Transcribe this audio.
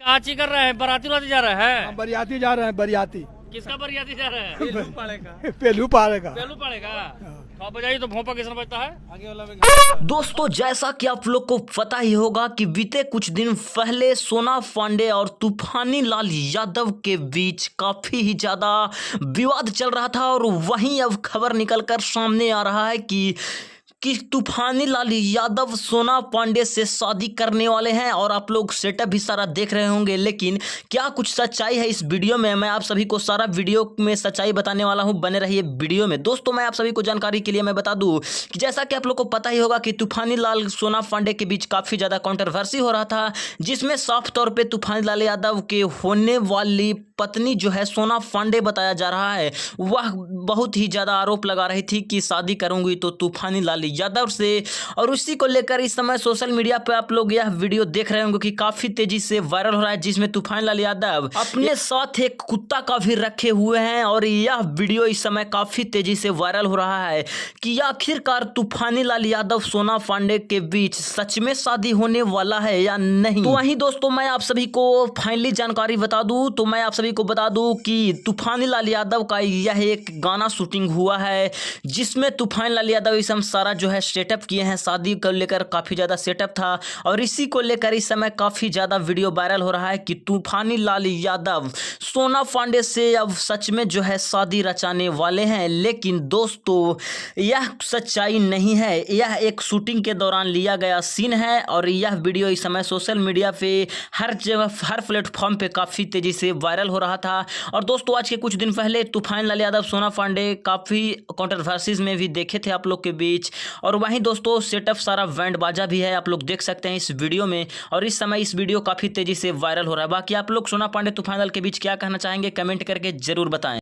काची कर रहे हैं, बराती उराती जा रहे हैं। बरियाती जा रहे हैं, बरियाती। किसका बरियाती जा रहे हैं? पेलू पाड़े का। पेलू पड़ेगा। तो बजाइए तो भोंपा किसने बजता है आगे वाला में। दोस्तों, जैसा कि आप लोग को पता ही होगा कि बीते कुछ दिन पहले सोना पांडे और तूफानी लाल यादव के बीच काफी ही ज्यादा विवाद चल रहा था और वहीं अब खबर निकलकर सामने आ रहा है कि तूफानी लाल यादव सोना पांडे से शादी करने वाले हैं और आप लोग सेटअप भी सारा देख रहे होंगे। लेकिन क्या कुछ सच्चाई है इस वीडियो में, मैं आप सभी को सारा वीडियो में सच्चाई बताने वाला हूं, बने रहिए वीडियो में। दोस्तों, मैं आप सभी को जानकारी के लिए मैं बता दूं कि जैसा कि आप लोग को पता ही होगा कि तूफानी लाल सोना पांडे के बीच काफ़ी ज़्यादा कंट्रोवर्सी हो रहा था, जिसमें साफ तौर पर तूफानी लाल यादव के होने वाली पत्नी जो है सोना पांडे बताया जा रहा है, वह बहुत ही ज़्यादा आरोप लगा रही थी कि शादी करूंगी तो तूफानी लाल यादव से। और उसी को लेकर इस समय सोशल मीडिया पे आप लोग यह वीडियो देख रहे होंगे कि काफ़ी तेजी से वायरल हो रहा है, जिसमें तूफानी लाल यादव अपने साथ एक कुत्ता का भी रखे हुए हैं। और यह वीडियो इस समय काफ़ी तेजी से वायरल हो रहा है कि आखिरकार तूफानी लाल यादव सोना पांडे के बीच सच में शादी होने वाला है या नहीं। तो वहीं दोस्तों, मैं आप सभी को फाइनली जानकारी बता दूं तो मैं आप सभी को बता दूं कि तूफानी लाल यादव का यह एक गाना शूटिंग हुआ है, जिसमें तूफानी लाल यादव इस समय सारा जो है सेटअप किए हैं। शादी को लेकर काफ़ी ज़्यादा सेटअप था और इसी को लेकर इस समय काफ़ी ज़्यादा वीडियो वायरल हो रहा है कि तूफानी लाल यादव सोना पांडे से अब सच में जो है शादी रचाने वाले हैं। लेकिन दोस्तों, यह सच्चाई नहीं है, यह एक शूटिंग के दौरान लिया गया सीन है और यह वीडियो इस समय सोशल मीडिया पे हर जगह हर प्लेटफॉर्म पे काफ़ी तेज़ी से वायरल हो रहा था। और दोस्तों, आज के कुछ दिन पहले तूफानी लाल यादव सोना पांडे काफ़ी कंट्रोवर्सीज में भी देखे थे आप लोग के बीच। और वहीं दोस्तों, सेटअप सारा बैंड बाजा भी है, आप लोग देख सकते हैं इस वीडियो में। और इस समय इस वीडियो काफ़ी तेज़ी से वायरल हो रहा है। बाकी आप लोग सोना पांडे तूफानी लाल के बीच क्या कहना चाहेंगे, कमेंट करके ज़रूर बताएं।